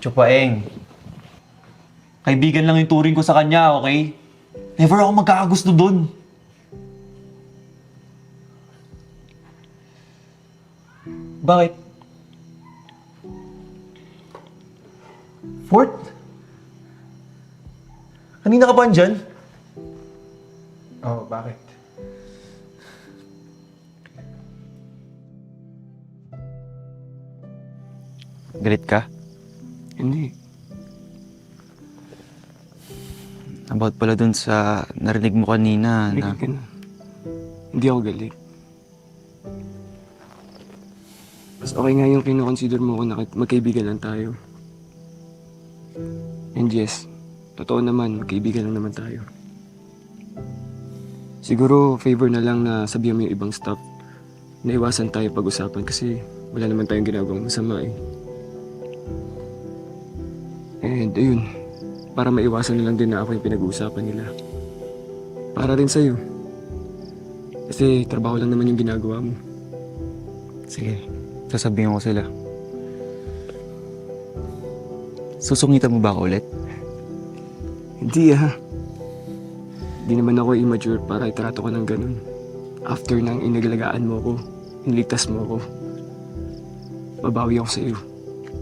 Chupaeng. Kaibigan lang yung turing ko sa kanya, okay? Never ako magkakagusto dun. Bakit? Fort? Kanina ka ba andyan? Oh, bakit? Galit ka? Hindi. About pala dun sa narinig mo kanina na... Galit ka na. Hindi ako galit. Mas okay nga yung kinoconsider mo ko na magkaibigan lang tayo. And yes, totoo naman, magkaibigan lang naman tayo. Siguro favor na lang na sabihan mo yung ibang stuff. Naiwasan tayo pag-usapan kasi wala naman tayong ginagawang masama eh. And ayun, para maiwasan na lang din na ako yung pinag-uusapan nila. Para rin sa'yo. Kasi trabaho lang naman yung ginagawa mo. Sige, sasabihin ko sila. Susungitan mo ba ako ulit? Hindi ah. Hindi naman ako immature para itrato ka ng ganun. After nang inagalagaan mo ko, inligtas mo ko, babawi ako sa'yo.